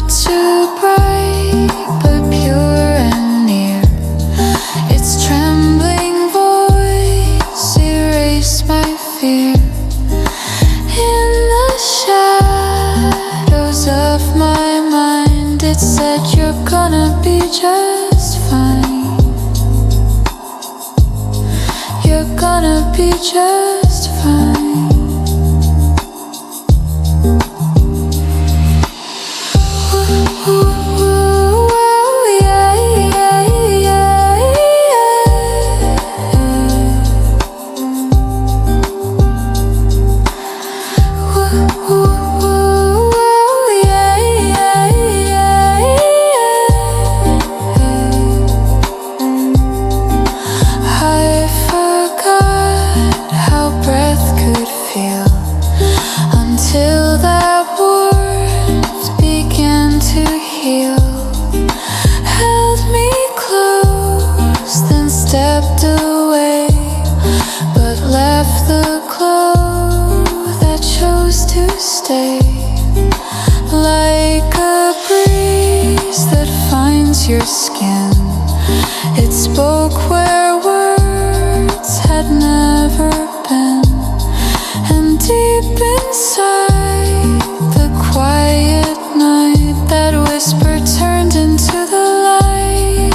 not too bright, but pure and near. Its trembling voice erased my fear. In the shadows of my mind, it said you're gonna be just fine. You're gonna be just fine. Your skin, it spoke where words had never been, and deep inside the quiet night, that whisper turned into the light.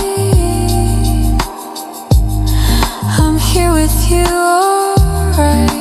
I'm here with you, alright.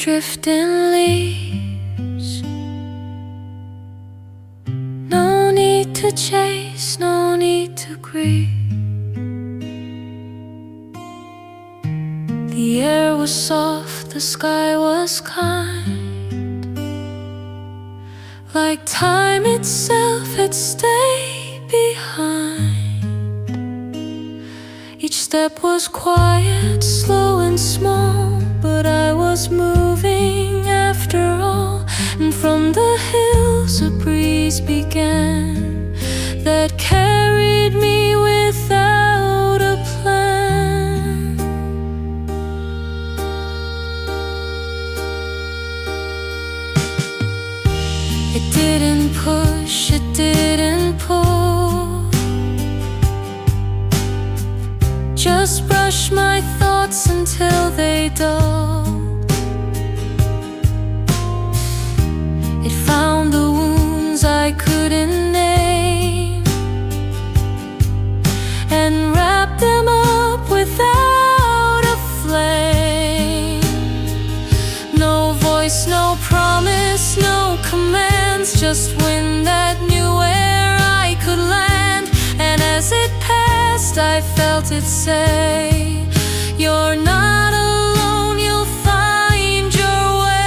Drifting leaves. No need to chase, no need to grieve. The air was soft, the sky was kind, like time itself had stayed behind. Each step was quiet, slow and small, but I was moving after all. And from the hills a breeze began that carried me without a plan. It didn't push, it didn't pull, just brush my thoughts until they dulled. It found the wounds I couldn't name and wrapped them up without a flame. No voice, no promise, no commands, just wind that knew where I could land. And as it passed, I felt it say, you're not alone, you'll find your way.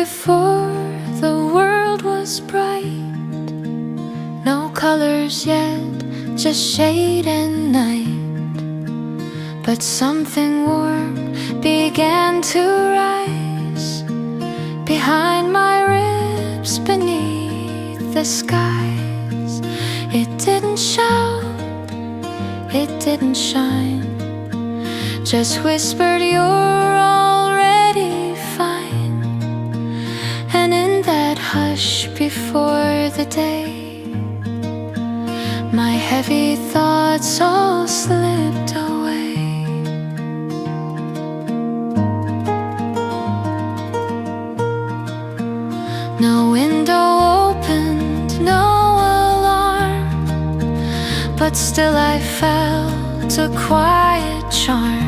Before the world was bright, no colors yet, just shade and night. But something warm began to rise behind my ribs, beneath the skies. It didn't shout, it didn't shine, just whispered, you're already fine. And in that hush before the day, my heavy thoughts all slipped away. No window opened, no alarm, but still I felt a quiet charm,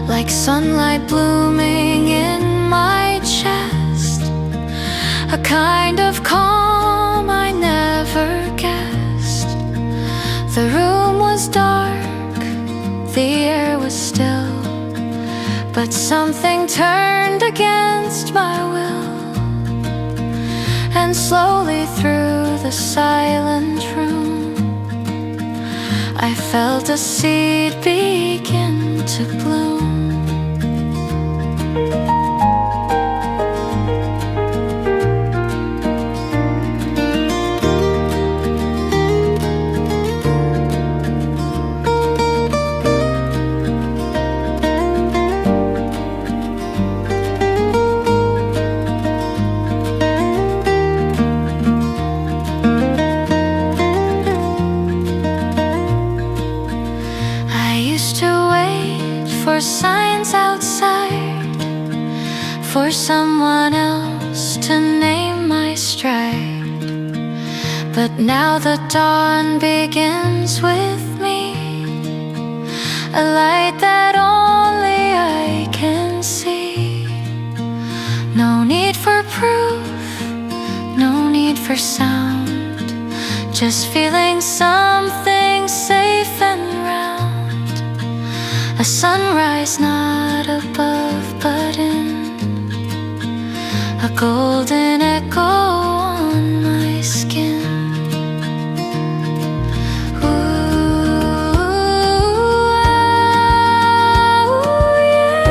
like sunlight blooming in my chest, a kind of calm I never guessed. The room was dark, the air was still, but something turned against my will. And slowly through the silent room I felt a seed begin to bloom. For signs outside, for someone else to name my stride. But now the dawn begins with me, a light that only I can see. No need for proof, no need for sound, just feeling something safe and round. A sunrise not above but in, a golden echo on my skin. Ooh, yeah,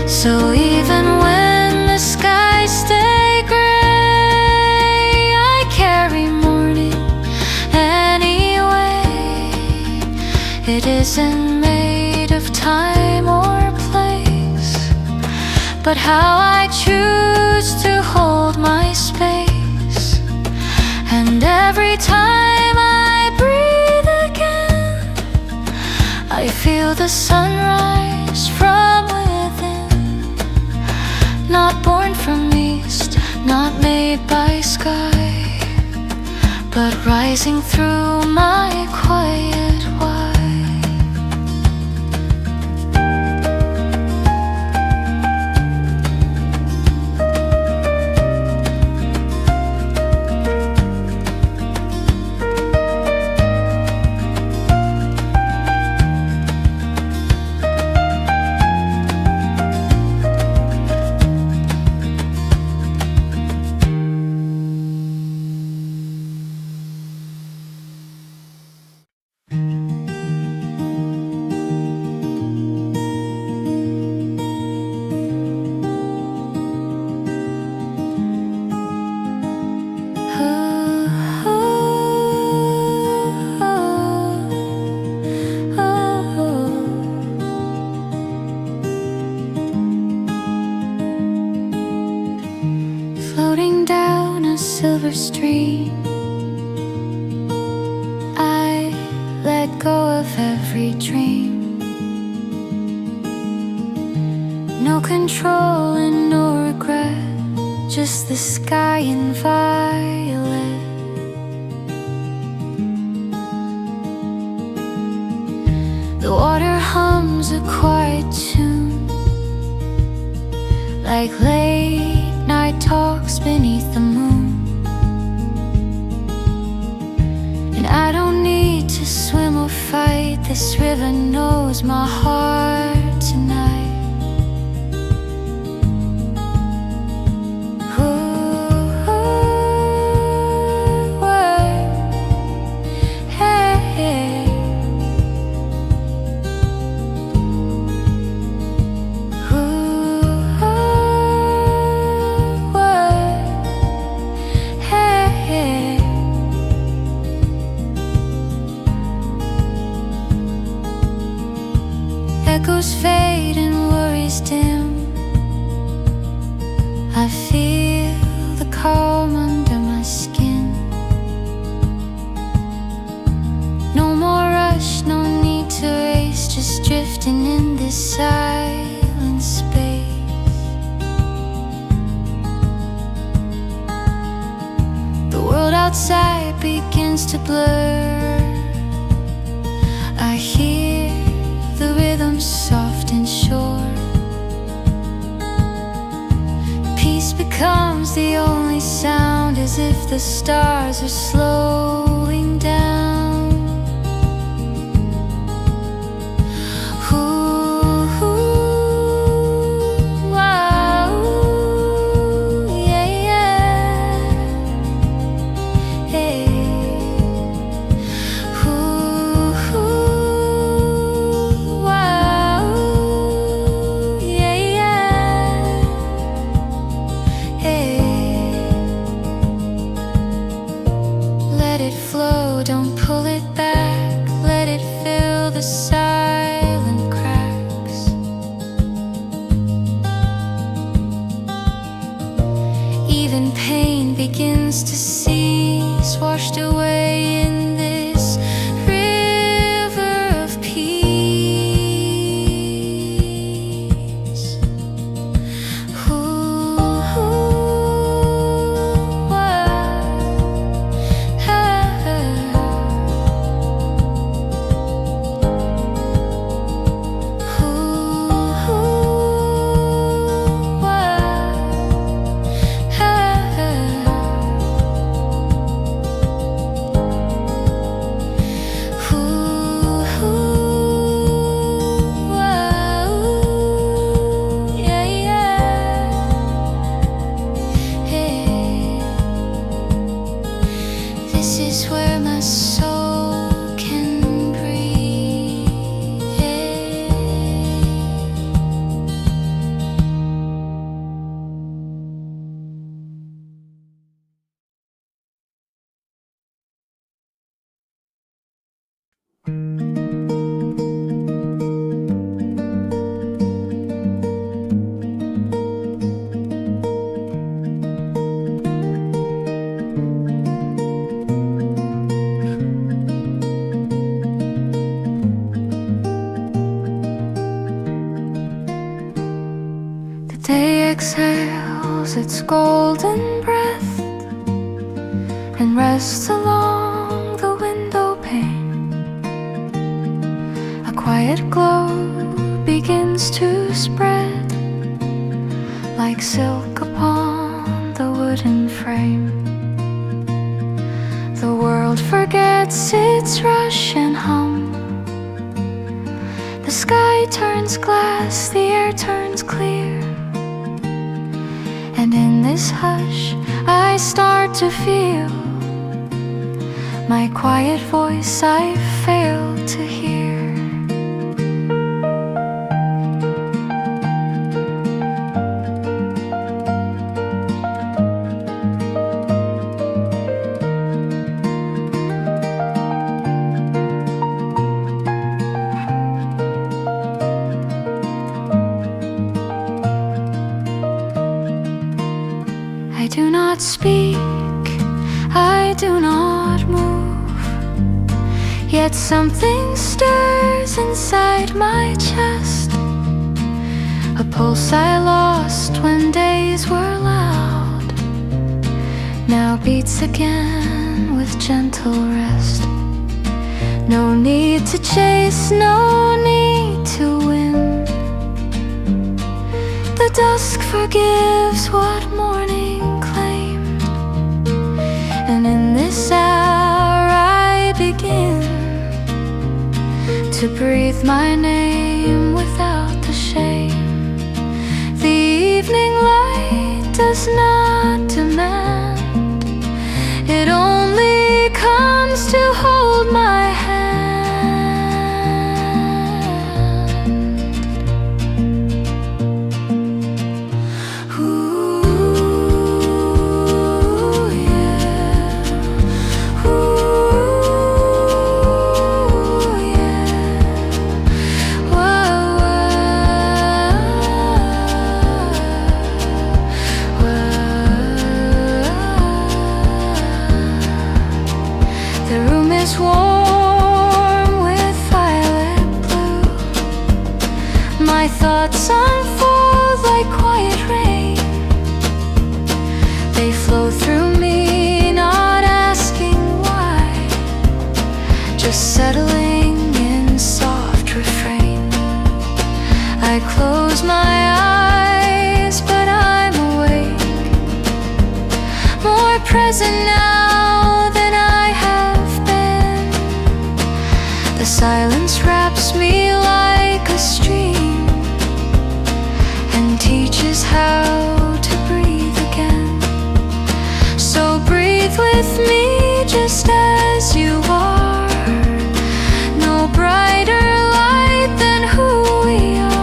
So even when the skies stay gray, I carry morning anyway. It isn't made of time or place, but how I choose to hold my space. And every time I breathe again, I feel the sunrise from within. Not born from east, not made by sky, but rising through my quiet why. Floating down a silver stream, I let go of every dream. No control and no regret, just the sky in violet. The water hums a quiet tune, like late night talks beneath the moon. And I don't need to swim or fight, this river knows my heart tonight. Echoes fade and worries dim, I feel the calm under my skin. No more rush, no need to race, just drifting in this silent space. The world outside begins to blur, I hear the rhythm soft and sure. Peace becomes the only sound as as if the stars are slowing down. Ooh, wow, yeah, yeah, hey. Ooh, wow, yeah, yeah, hey. Let it flow, don't pull it back. Let it fill the silent cracks. Even pain begins to cease, washed away in this river of peace. Ooh, this is where my soul can breathe. The day exhales its golden breath and rests along the window pane. A quiet glow begins to spread like silk upon the wooden frame. The world forgets its rush and hum. The sky turns glass, the air turns clear. And in this hush, I start to feel my quiet voice I failed to hear. I do not speak, I do not move, yet something stirs inside my chest. A pulse I lost when days were loud now beats again with gentle rest. No need to chase, no need to win. The dusk forgives what morning claimed, and in this hour I begin to breathe my name without the shame. The evening light does not demand, it only comes to hold my hand. Warm with violet blue, my thoughts unfold like quiet rain. They flow through me, not asking why, just settling in soft refrain. I close my eyes, but I'm awake, more present now than I have been. The silence wraps me like a stream and teaches how to breathe again. So breathe with me just as you are. No brighter light than who we are.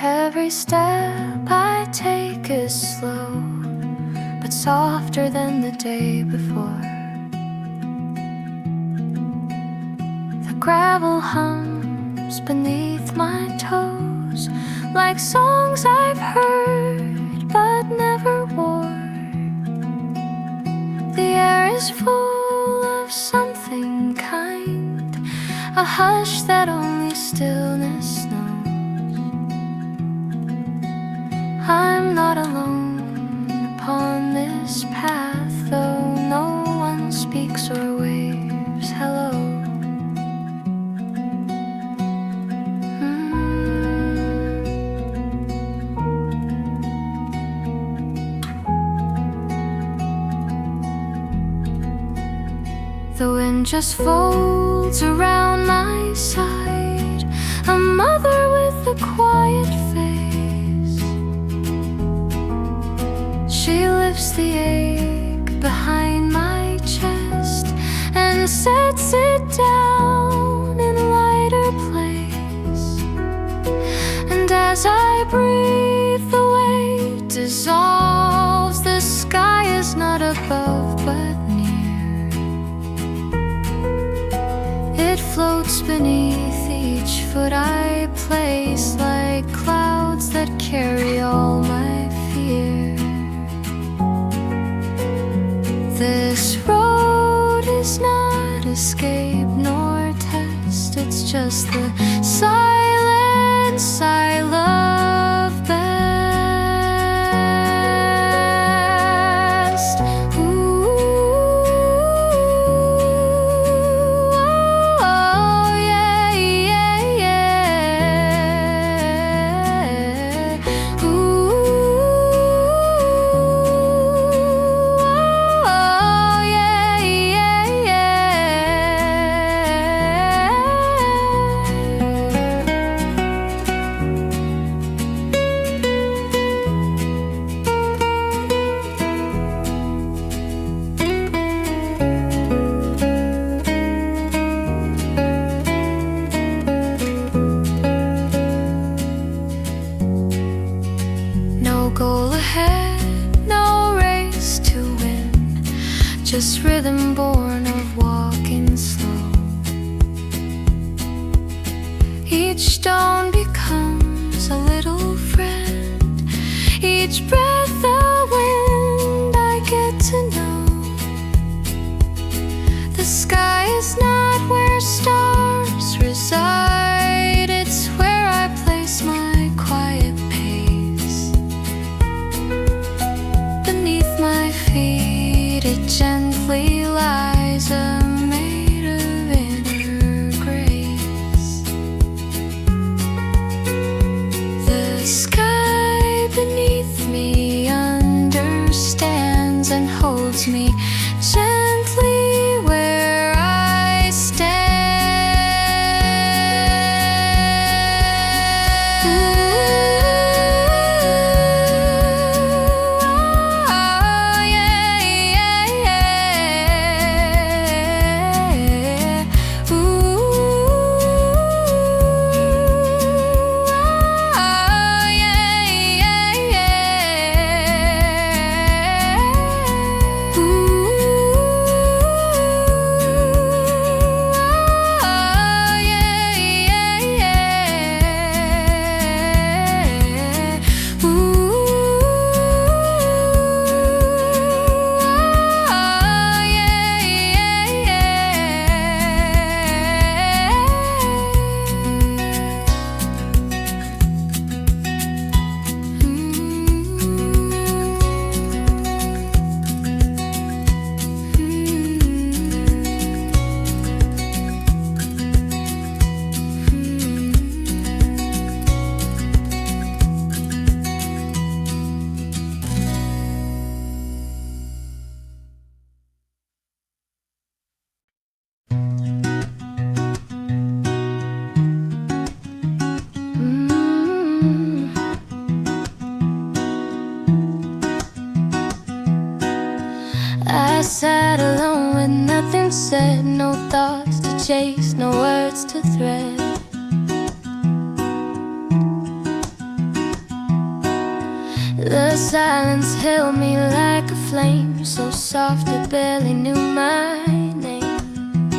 Every step I take is slow, but softer than the day before. The gravel hums beneath my toes, like songs I've heard but never wore. The air is full of something kind, a hush that only stillness knows. I'm not alone upon this path, though no one speaks or waves hello. The wind just folds around my side, a mother with a quiet face. She lifts the ache behind my chest and sets it down in a lighter place. And as I breathe, the weight dissolves. The sky is not above but near. It floats beneath each foot I place, like clouds that carry all my fear. This road is not escape nor test, it's just the silence I love best. Ooh, oh, yeah, yeah, yeah. Ooh. No goal ahead, no race to win, just rhythm born of walking slow. Each stone becomes a little friend, each breath a wind I get to know. The sky is not where stars reside, it's where I place my quiet pace. Beneath my feet it gently lies, a maid of inner grace. The sky beneath me understands and holds me gently where I stand. I sat alone with nothing said, no thoughts to chase, no words to thread. The silence held me like a flame, so soft it barely knew my name.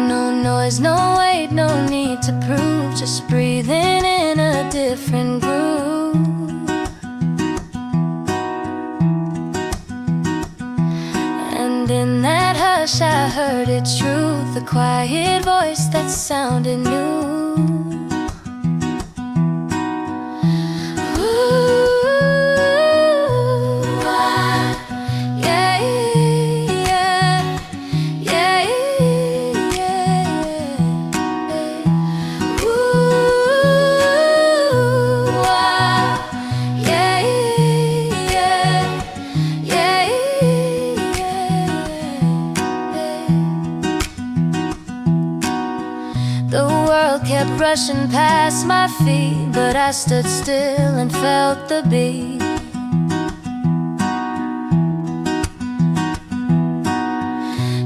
No noise, no weight, no need to prove, just breathing in a different groove. And in that hush I heard it true, the quiet voice that sounded new. Rushing past my feet, but I stood still and felt the beat.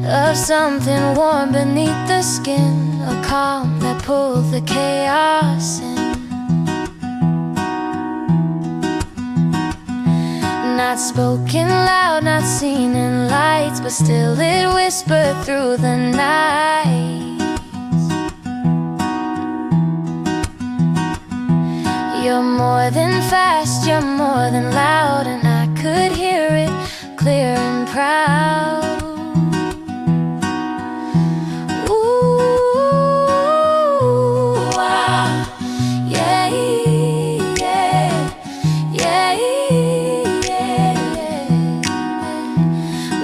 Of something warm beneath the skin, a calm that pulled the chaos in. Not spoken loud, not seen in lights, but still it whispered through the night. You're more than fast, you're more than loud, and I could hear it clear and proud. Ooh, wow, yeah, yeah, yeah, yeah.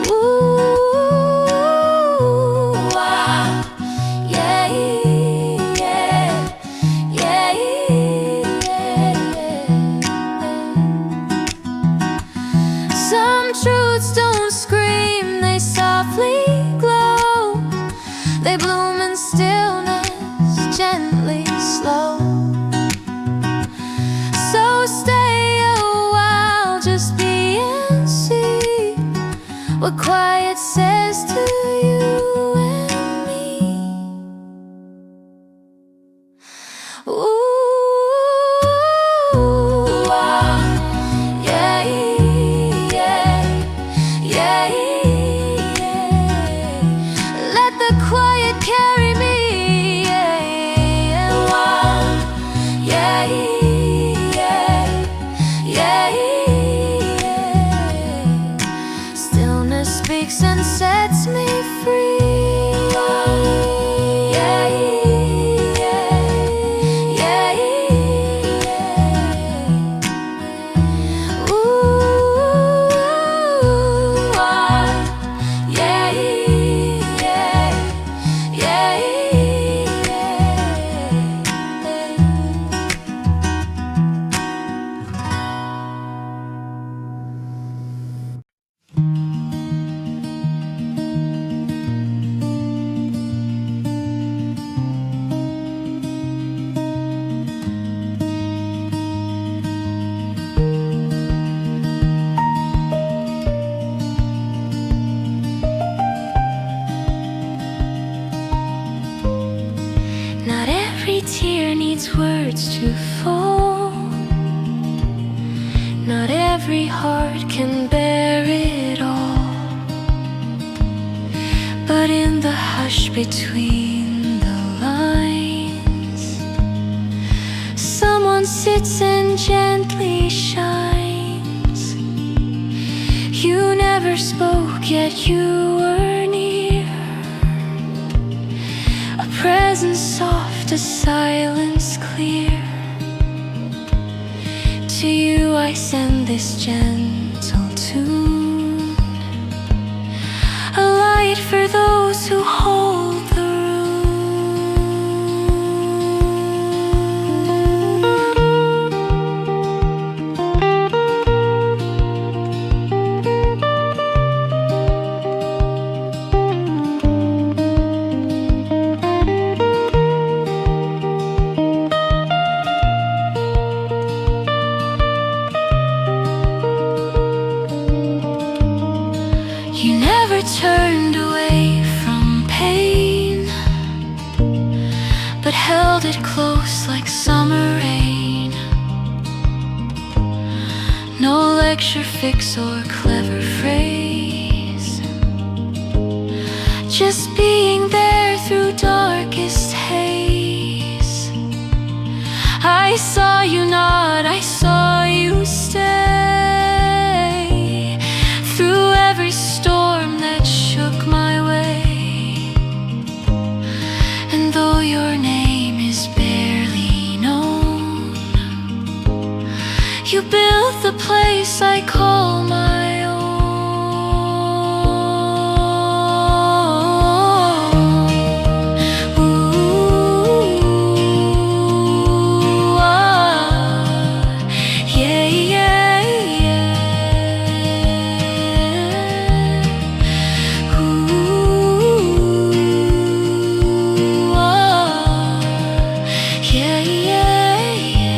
Ooh, wow, yeah, yeah, yeah. Some truths don't scream, they softly glow. They bloom in stillness, gently slow. So stay a while, just be and see what quiet says to you and me. Ooh. And sets me free. Yeah, yeah, yeah, yeah. Ooh, yeah, yeah, yeah, Not every tear needs words to fall. Not every heart can bear it all. But in the hush between the lines, someone sits and gently shines. You never spoke, yet you were near. A presence soft, a silence clear. To you I send this gentle tune, a light for those who hold the turned away from pain, but held it close like summer rain. No lecture fix or clever phrase, just being there through darkest haze. I saw you nod, I saw you stay through every storm that shook my way. And though your name is barely known, you built the place I call my own. Ooh, ah, yeah, yeah, yeah. Ooh, ah, yeah, yeah, yeah.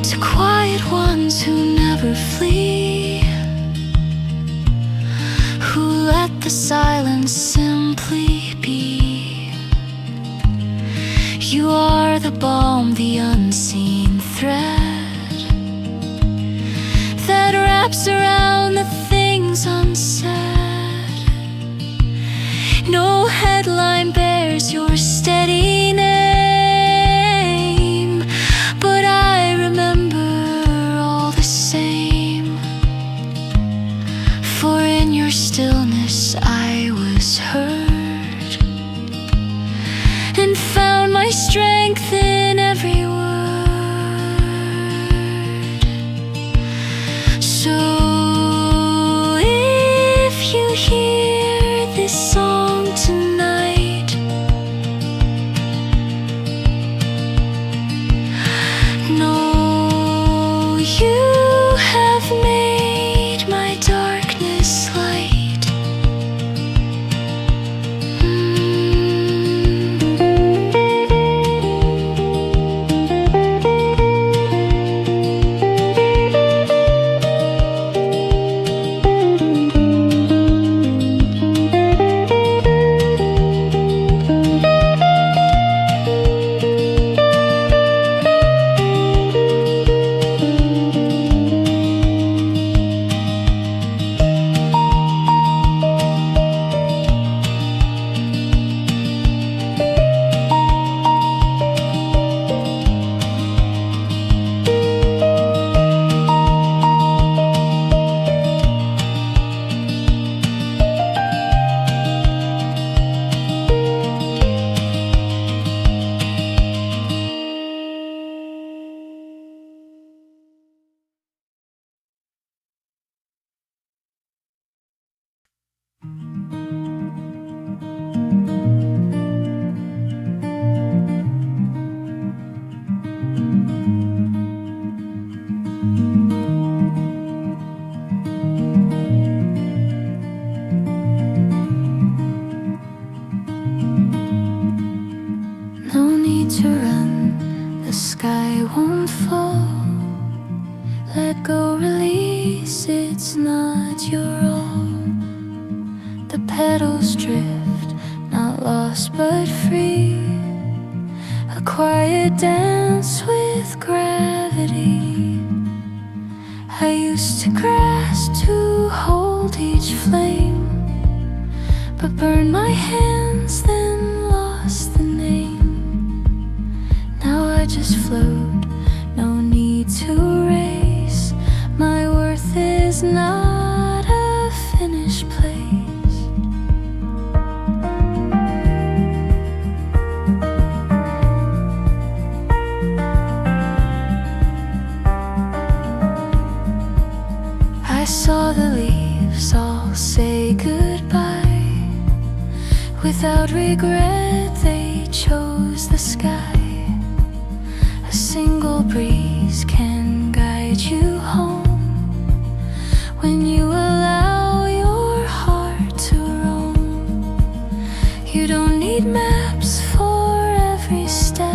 To quiet ones who never flee, who let the silence simply be. You are the balm, the unseen thread that wraps around the things unsaid. No headline bears your steady name, but I remember all the same. For in your stillness I was heard, and found my strength in every word. So if you hear this song tonight, know you have made my darkness light. No need to run, the sky won't fall. Let go, release, it's not your all. The petals drift, not lost but free. A quiet dance with gravity. I used to grasp to hold each flame, but burned my hands, then lost the name. Now I just float, no need to race. My worth is not a finished place. I saw the leaves all say goodbye. Without regret they chose the sky. A breeze can guide you home when you allow your heart to roam. You don't need maps for every step.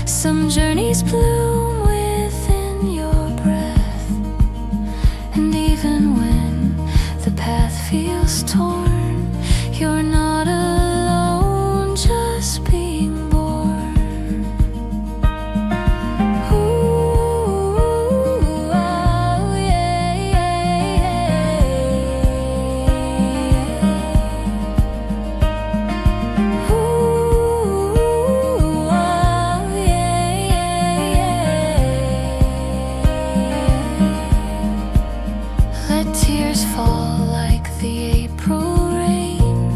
Some journeys bloom within your breath, and even when the path feels torn, you're not alone, just being born. Ooh, oh, yeah, yeah, yeah. Ooh, oh, yeah, yeah, yeah. Let tears fall like the April rain.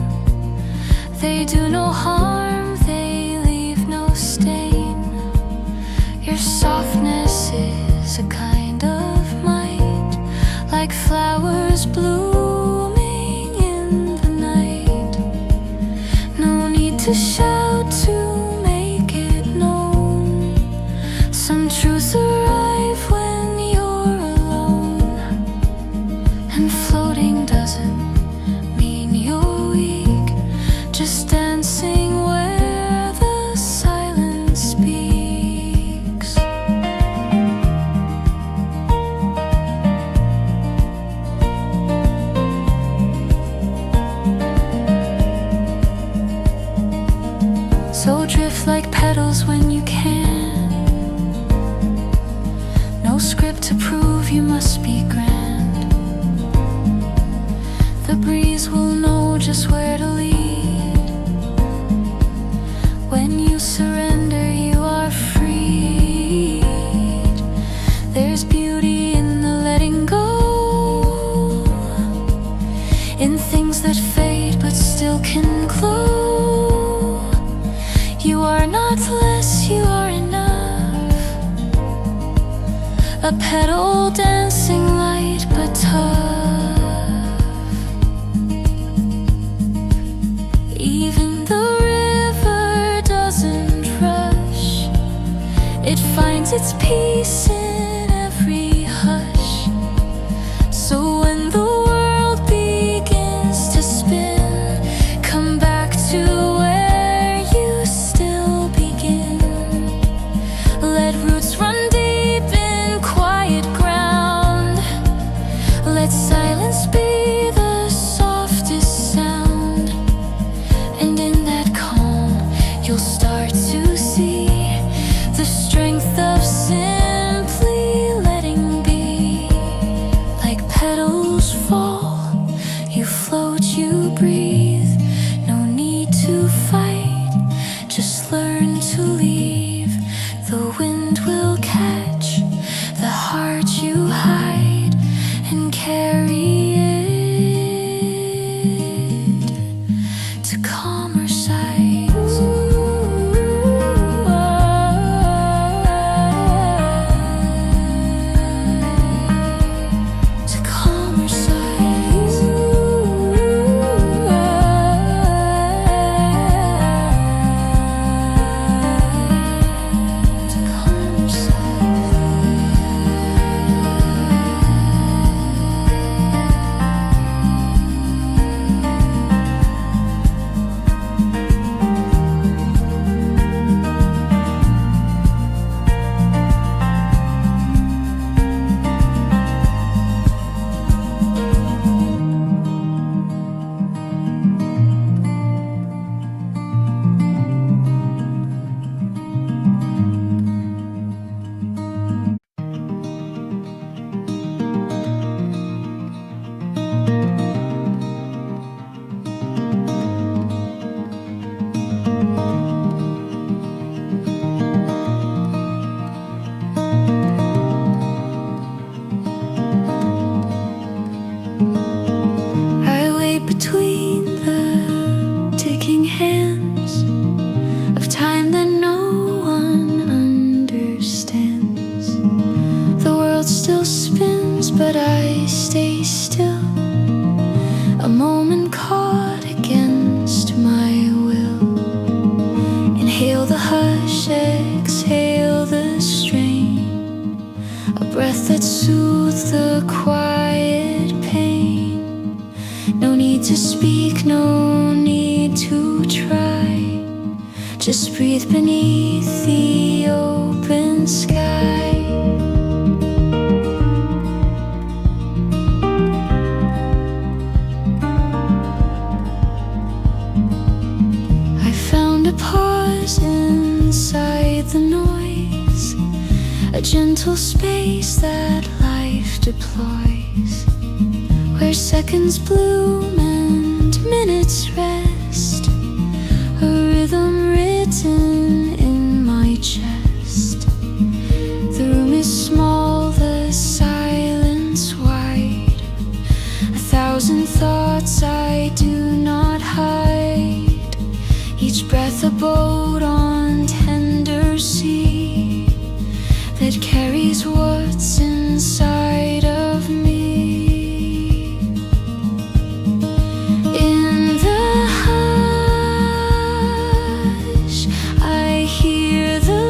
They do no harm, they leave no stain. Your softness is a kind of might, like flowers blooming in the night. No need to shout to make it known. Some truths arrive when you're alone, and floating doesn't mean you're weak, just dancing where the silence speaks. So drift like petals when you can. No script to prove you must be grand. The breeze will know just where to lead. When you surrender, you are freed. There's beauty in the letting go, in things that fade but still can glow. You are not less, you are enough. A petal dancing light but tough. Even the river doesn't rush, it finds its peace in every hush. So when the world begins to spin, come back to where you still begin. Let roots run deep in quiet ground. Let silence be the softest sound. And in that calm, you'll start to see the strength of simply letting be. Like petals fall, you float, you breathe. No need to fight, just learn to leave. The wind will catch the heart you hide and carry it to calmer sights. To calmer sights. To calmer I wait between the ticking hands of time that no one understands. The world still spins, but I stay still. A moment caught against my will. Inhale the hush, exhale the breath that soothes the quiet pain. No need to speak, no need to try. Just breathe beneath the open sky. I found a pause inside the noise, a gentle space that life deploys, where seconds bloom and minutes rest, a rhythm written in my chest. The room is small, the silence wide, 1,000 thoughts I do not hide, each breath a boat on tender sea that carries what's inside of me. In the hush, I hear the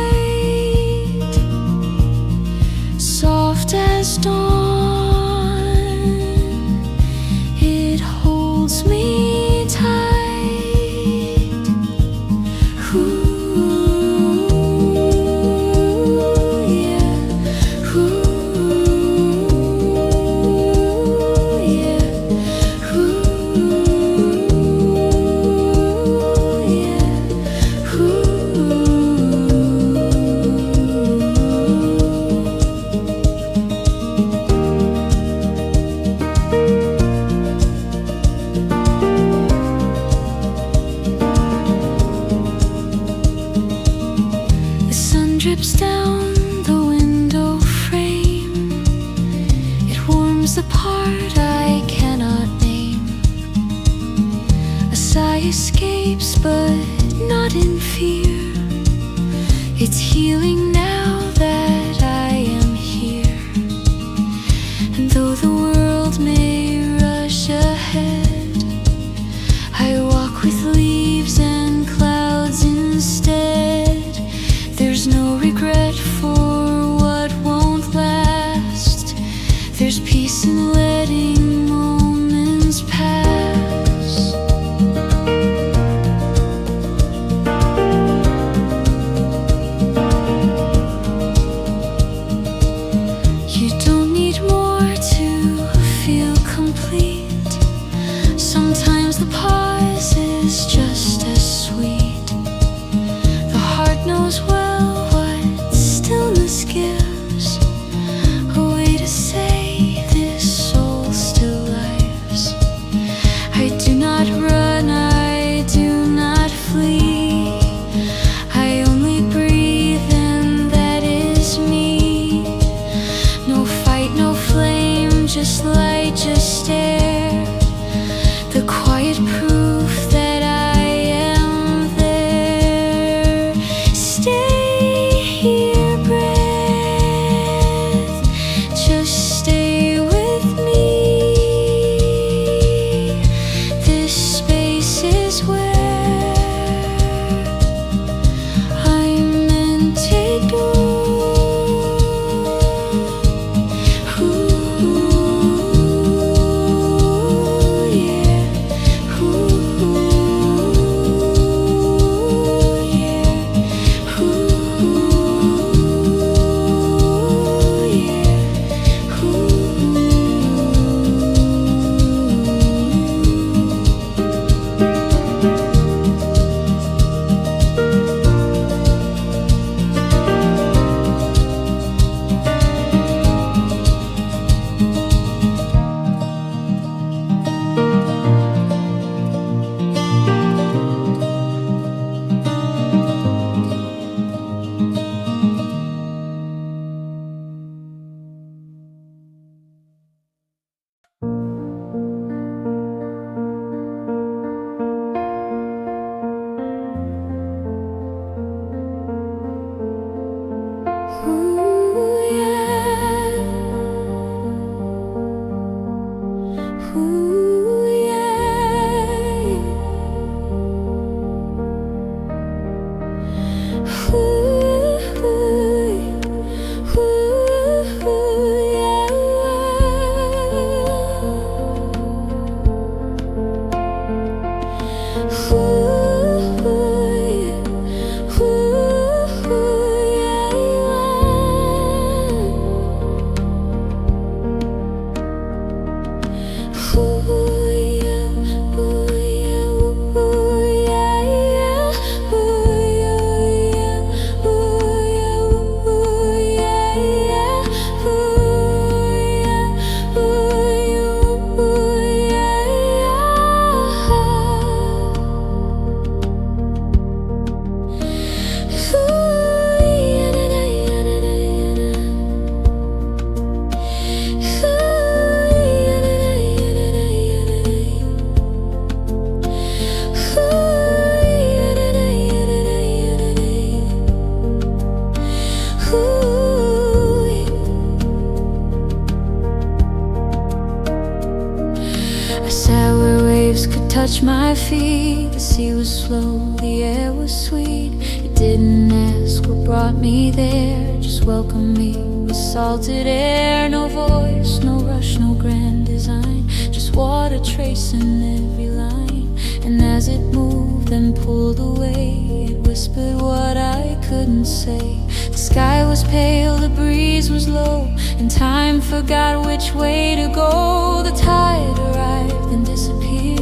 light, soft as dawn. It holds me tight. Ooh. Drips down the window frame. It warms the part I cannot name. A sigh escapes, but not in fear. It's healing now that I am here. And though the world may rush ahead, I walk with leaves and clouds instead. There's no regret for what won't last. There's peace in letting moments pass. You don't need more to feel complete. Sometimes the pause is just as sweet. The heart knows well stillness gives, a way to say this soul still lives. I do not run, I do not flee, I only breathe and that is me. No fight, no flame, just light, just air, the quiet proof that I my feet. The sea was slow, the air was sweet. You didn't ask what brought me there, just welcome me with salted air. No voice, no rush, no grand design, just water tracing every line. And as it moved and pulled away, it whispered what I couldn't say. The sky was pale, the breeze was low, and time forgot which way to go. The tide arrived and disappeared.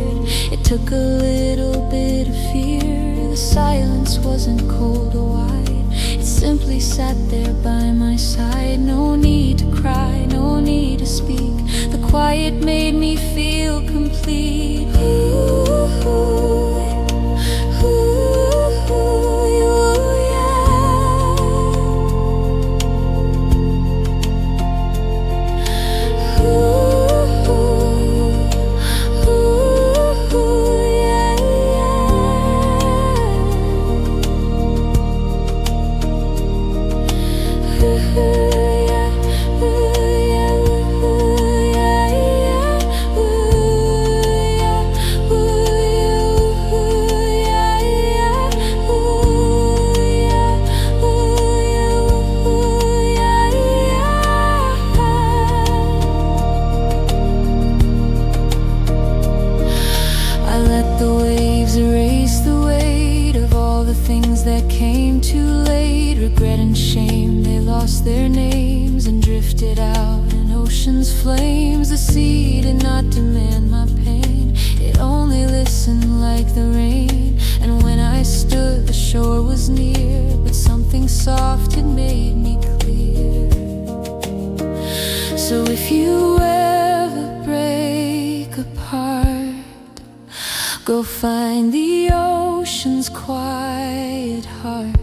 It took a little bit of fear. The silence wasn't cold or wide, it simply sat there by my side. No need to cry, no need to speak. The quiet made me feel complete. Ooh, ooh, ooh, yeah. Ooh, ooh, yeah, I let the waves erase the weight of all the things that came too late. Regret and shame, they lost their names and drifted out in ocean's flames. The sea did not demand my pain, it only listened like the rain. And when I stood, the shore was near, but something soft had made me clear. So if you ever break apart, go find the ocean's quiet heart.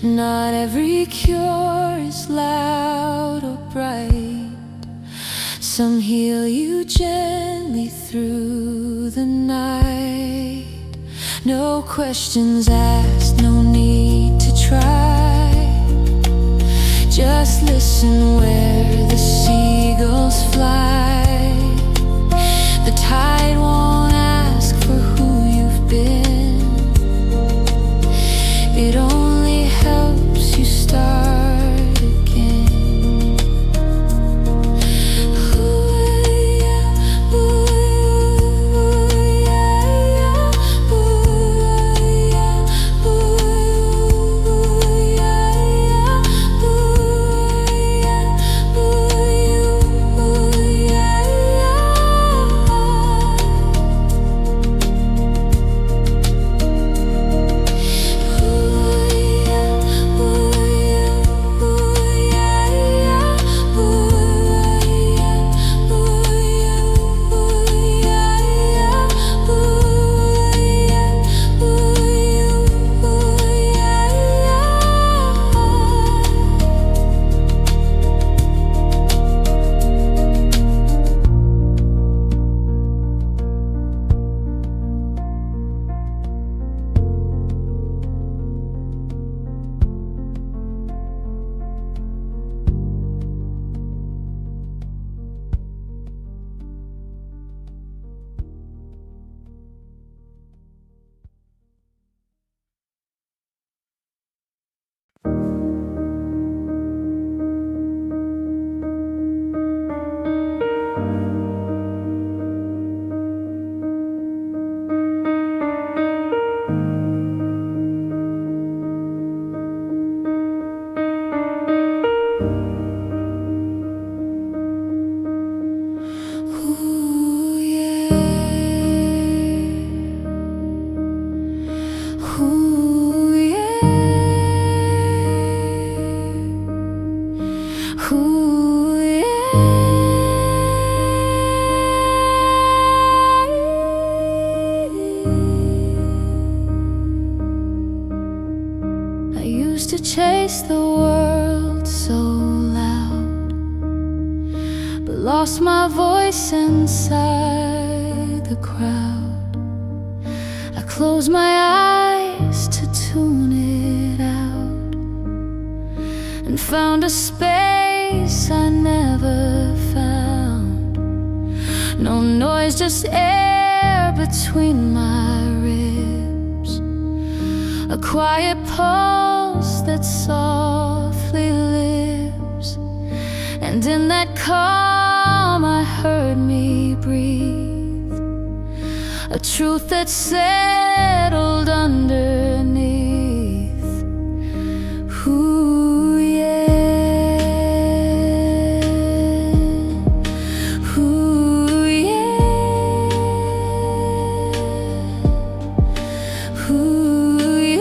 Not every cure is loud or bright. Some heal you gently through the night. No questions asked, no need to try. Just listen where the seagulls fly. The tide won't ask for who you've been, it only helps you start again. Ooh, yeah, ooh, yeah, ooh, yeah, ooh, yeah, chase the world so loud, but lost my voice inside the crowd. I close my eyes to tune it out, and found a space I never found. No noise, just air air between my ribs, a quiet pulse that softly lives. And in that calm I heard me breathe, a truth that settled underneath. Ooh, yeah. Ooh, yeah. Ooh, yeah.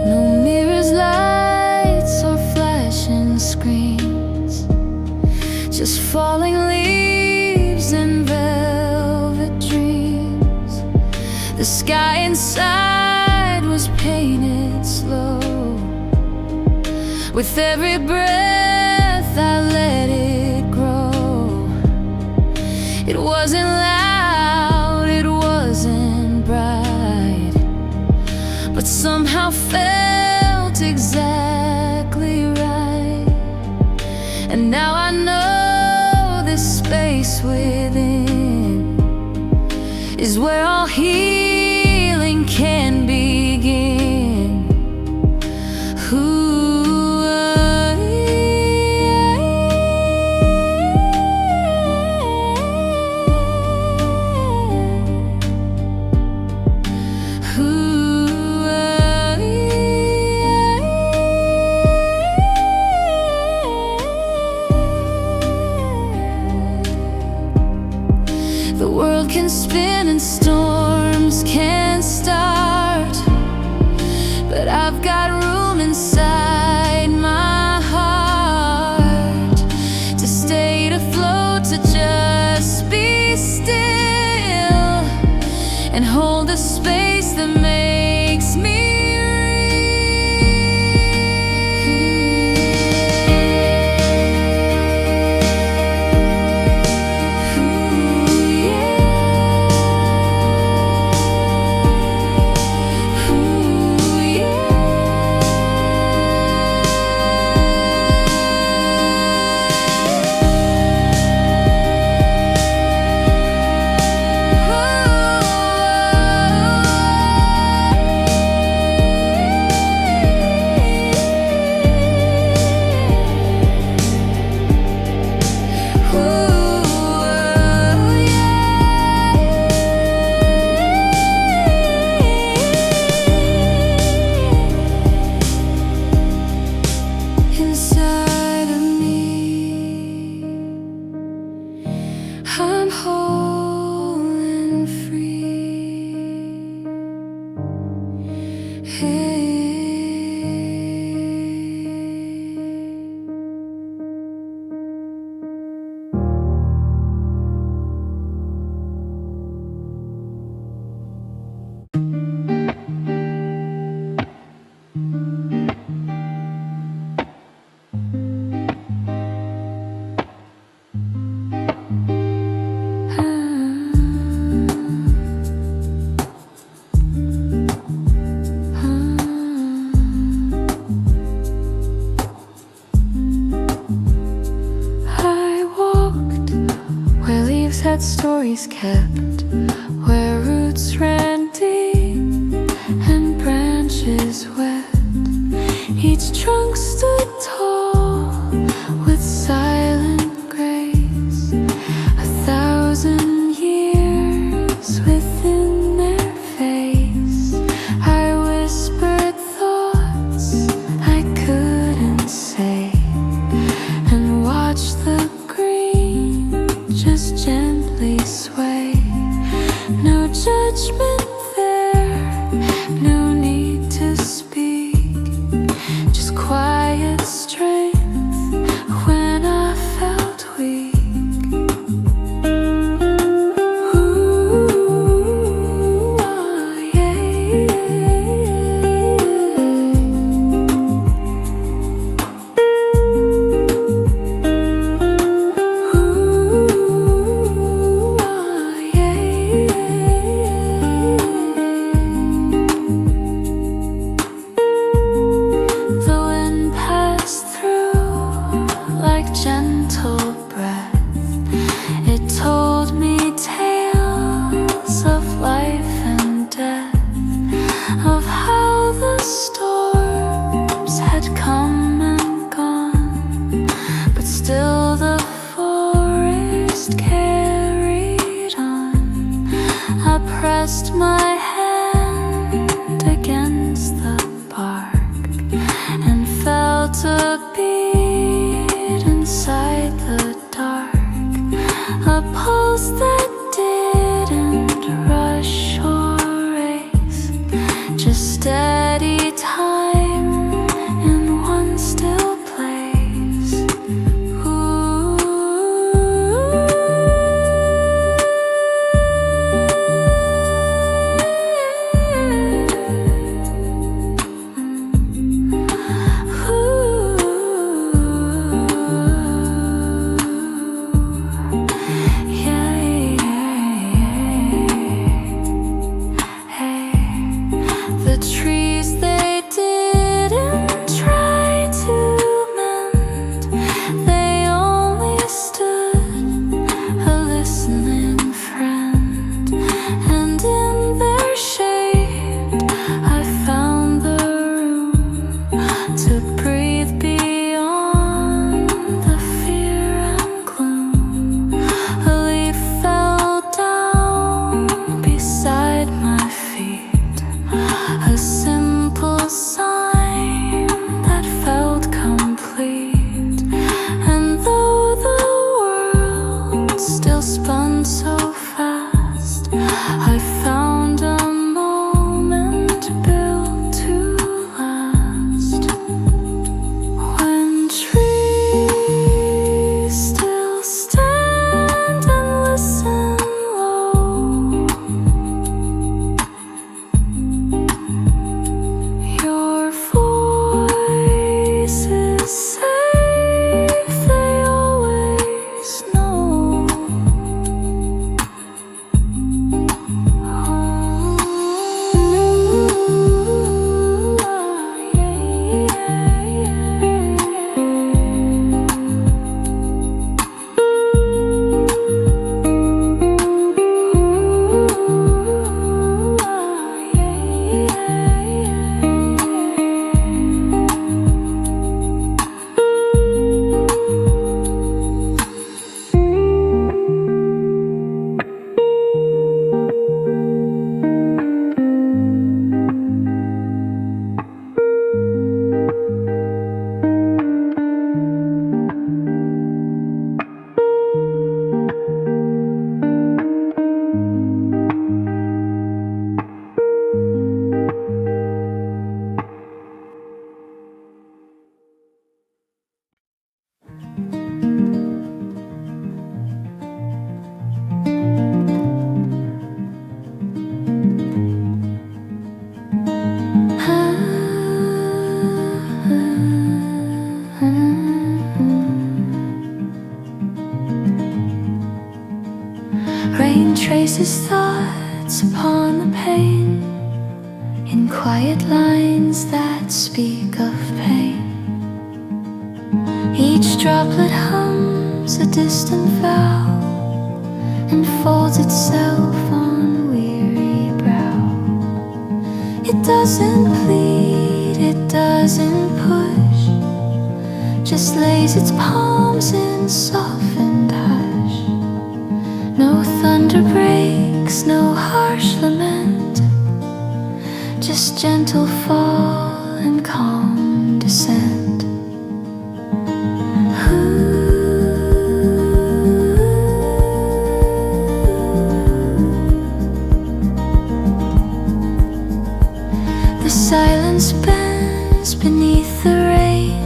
No mirrors, lights, or flashing screens, just falling leaves and velvet dreams. The sky inside was painted slow. With every breath I let it grow. It wasn't loud, it wasn't bright, but somehow felt exactly right. And now I know this space within is where all healing can begin. Ooh, yeah. Ooh, yeah. The world can spin and storms can start, but I've got room inside my heart to stay, to float, to just be still and hold the space that makes me inside of me. I'm whole and free. Hey. I walked where leaves had stories kept, where roots ran deep and branches wet. Each trunk stood tall with silent grace, 1,000 years within their face. I whispered thoughts I couldn't say and watched the green just gently sway. traces thoughts upon the pane in quiet lines that speak of pain. Each droplet hums a distant vow and folds itself on weary brow. It doesn't plead, it doesn't push, just lays its palms in softened hush. No thunder breaks, no harsh lament, just gentle fall and calm descent. The silence bends beneath the rain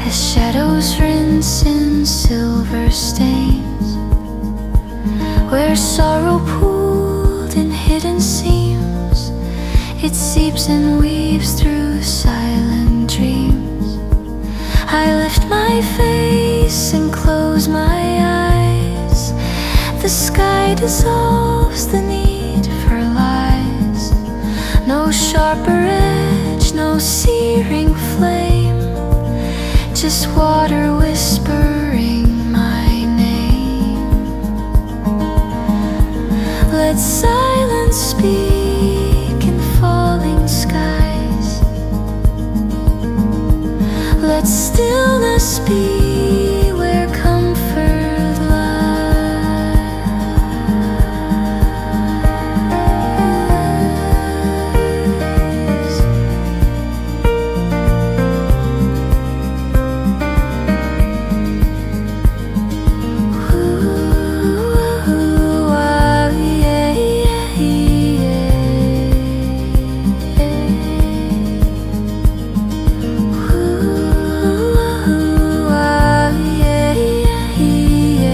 as shadows rinse in silver stains, where sorrow pooled in hidden seams, it seeps and weaves through silent dreams. I lift my face and close my eyes. The sky dissolves the need for lies. No sharper edge, no searing flame, just water whispering my name. Let silence speak in falling skies. Let stillness be where comfort lies. Ooh, ah, yeah, yeah, yeah. Ooh, ah, yeah, yeah, yeah.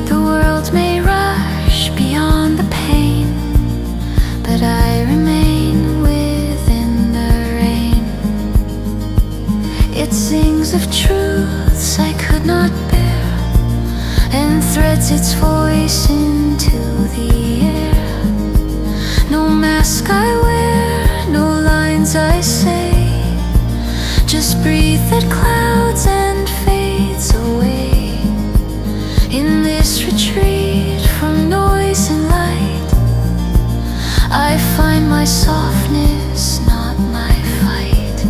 The world may rush beyond the pain, but I remain within the rain. It sings of truths I could not bear and threads its voice into the air. No mask I wear, no lines I say, just breathe that clouds and fades away. In this retreat from noise and light, I find my softness, not my fight.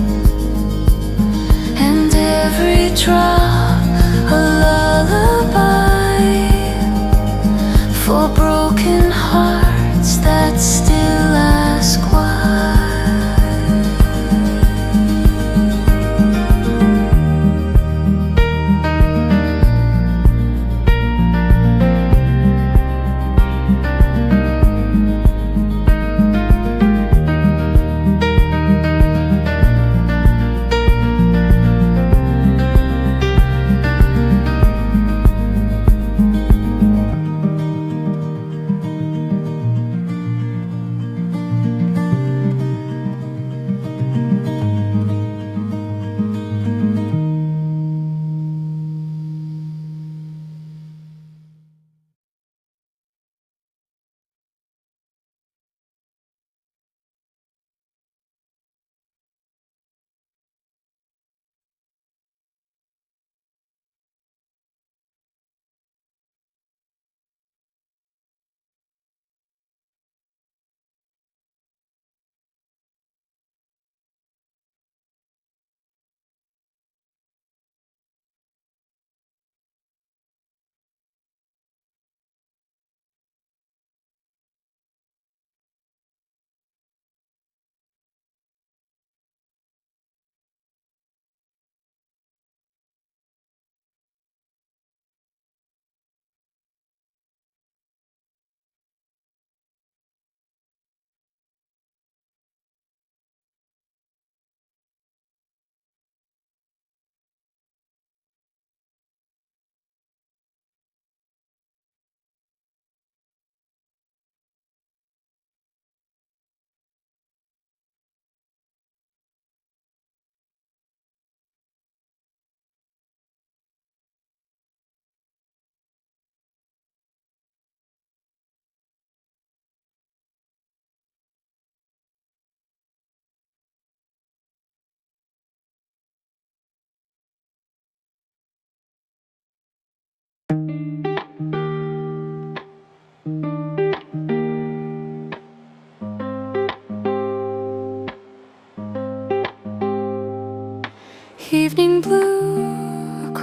And every drop a lullaby for broken hearts that still ask why.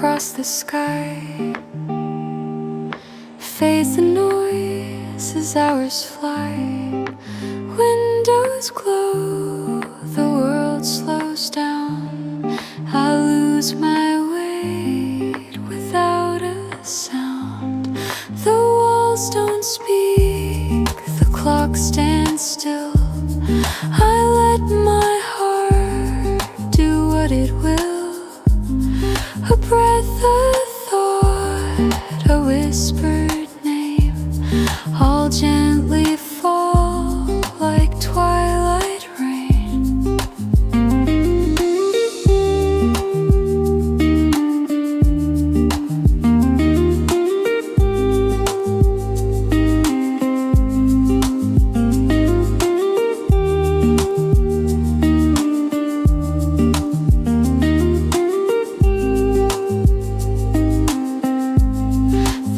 across the sky. Fades the noise as hours fly. Windows glow, the world slows down. I lose my weight without a sound. The walls don't speak, the clock stands still. I let my heart do what it will. A breath, a thought, a whispered name, all gently fall like twilight rain.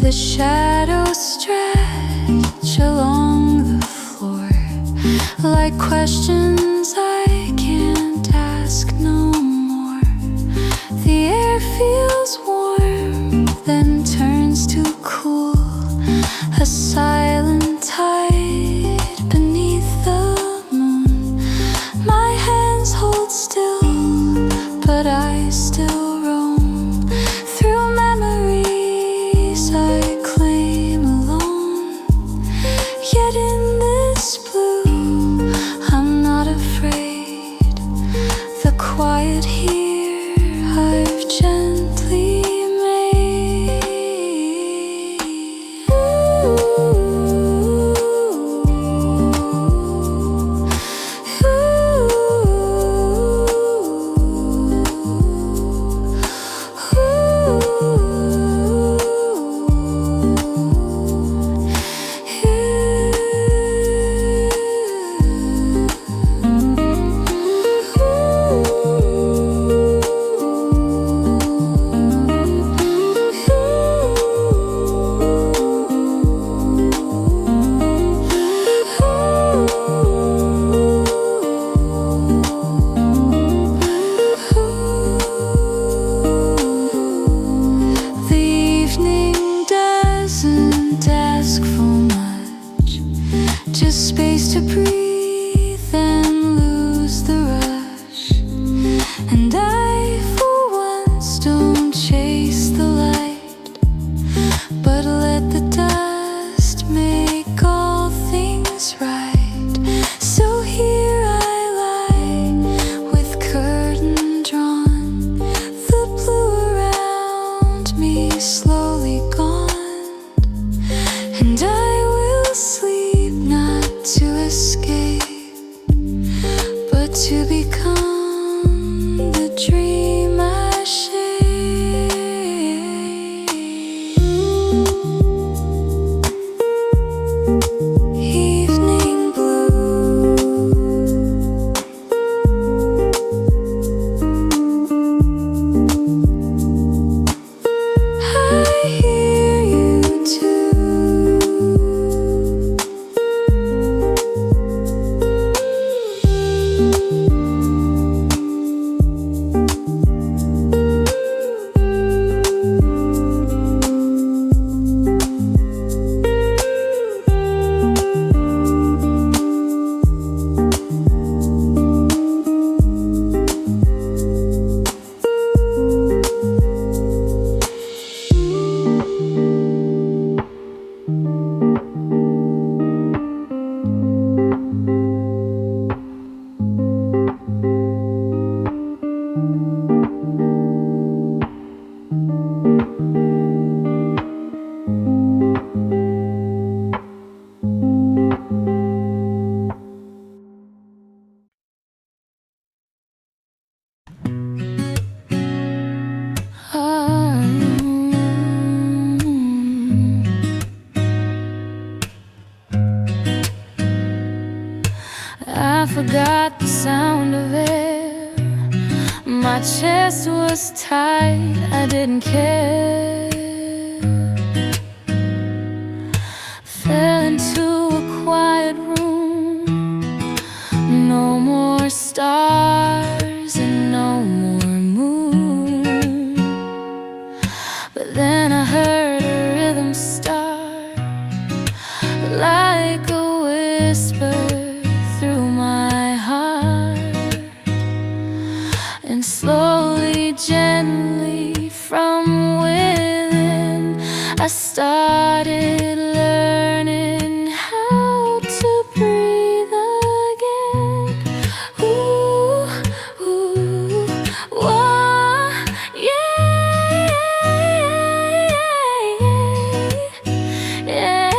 The shadows stretch along the floor like questions I can't ask no more. The air feels warm, then turns to cool. A silent tide beneath the moon. My hands hold still, but I still roam through memories I claim alone. Yet in this blue, I'm not afraid. The quiet here I've gently made. The evening doesn't ask for much, just space to breathe and lose the rush. And I, for once, don't chase the light, but let the dust make all things right. So here I lie, with curtain drawn, the blue around me slowly gone. And I will sleep not to escape, but to become the dream I shape. Evening blue. I hear you too. I forgot the sound of air. My chest was tight, I didn't care. Fell into a quiet room. No more stars and no more moon. But then I heard a rhythm start, like a whisper through my heart. And slowly, gently from within, I started learning how to breathe again. Ooh, ooh, whoa, yeah, yeah, yeah.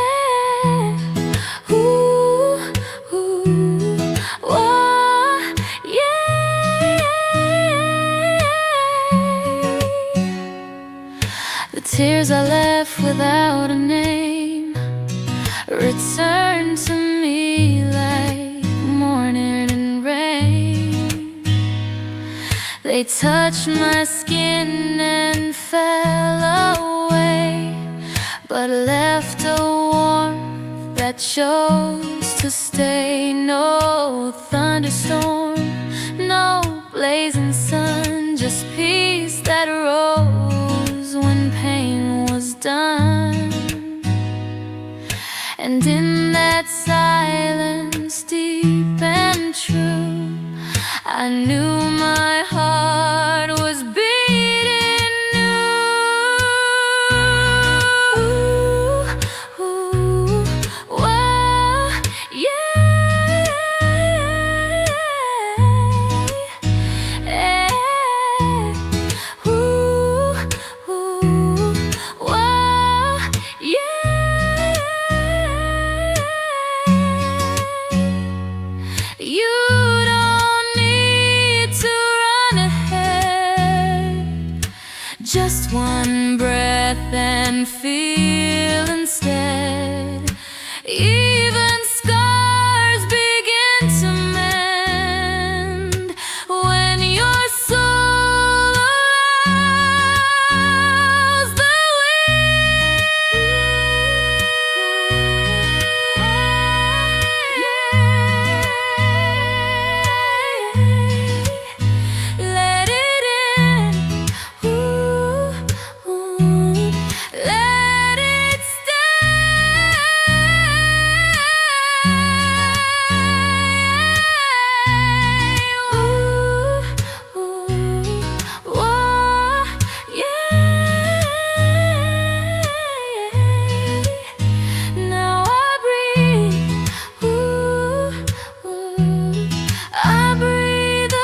Ooh, ooh, whoa, yeah. The tears I left without a name return to me like morning and rain. They touched my skin and fell away, but left a warmth that chose to stay. No thunderstorm, no blazing sun, just peace that rose when pain was done. And in that silence, deep and true, I knew my heart was beating new. Ooh, whoa, yeah, yeah. Ooh, whoa, yeah. You don't need to run ahead, just one breath and feel instead. Even scars begin to mend when your soul allows the wind. Let it in, ooh, let it stay. Ooh, whoa, yeah. Now I breathe, I breathe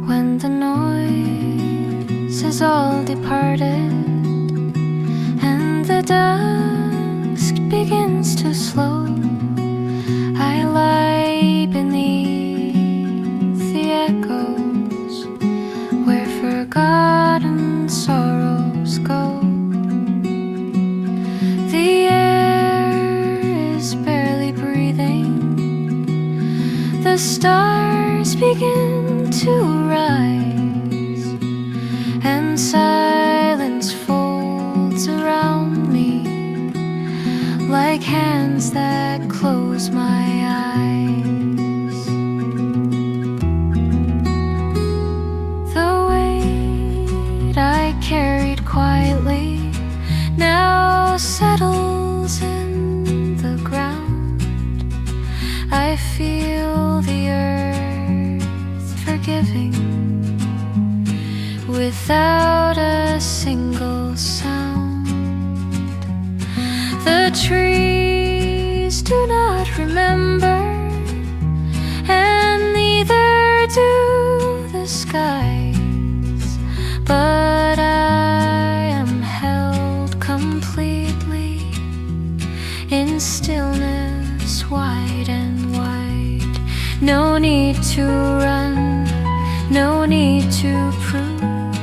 when the noise is all departed and the dusk begins to slow, I lie beneath the echoes where forgotten sorrows go. The air is barely breathing, the stars begin to rise, and silence folds around me like hands that close my eyes. The weight I carried quietly now settles in the ground. I feel the earth forgiving without a single sound. The trees do not remember, and neither do the skies, but I am held completely in stillness wide and wide. No need to run, no need to prove,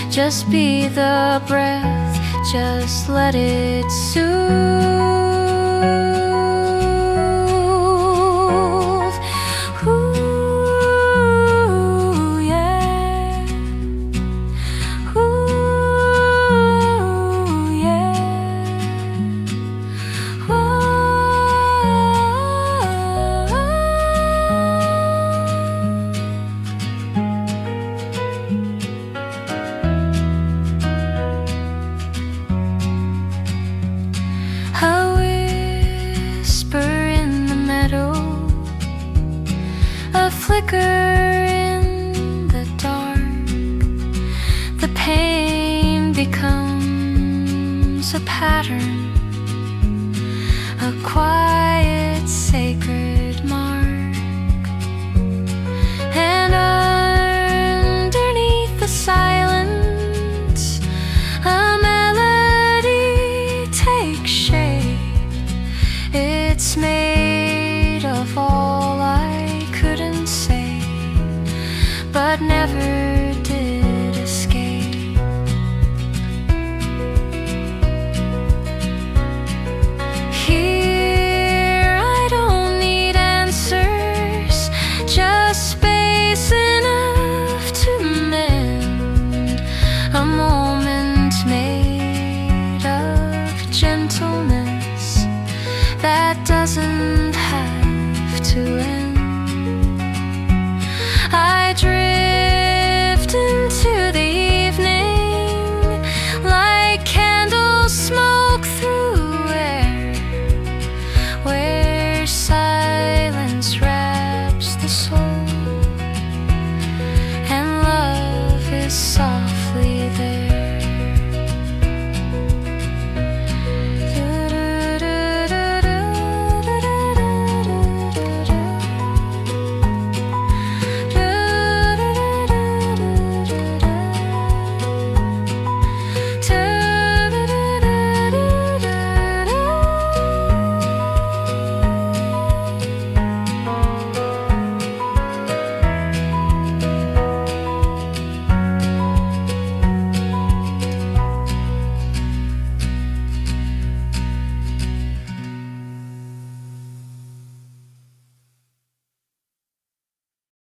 just be the breath, just let it soothe. a flicker in the dark. The pain becomes a pattern, a quiet, sacred mark. And underneath the silence, a melody takes shape. It's made of all I couldn't say, but never did escape. Here I don't need answers, just space enough to mend a moment made of gentleness that doesn't have to end.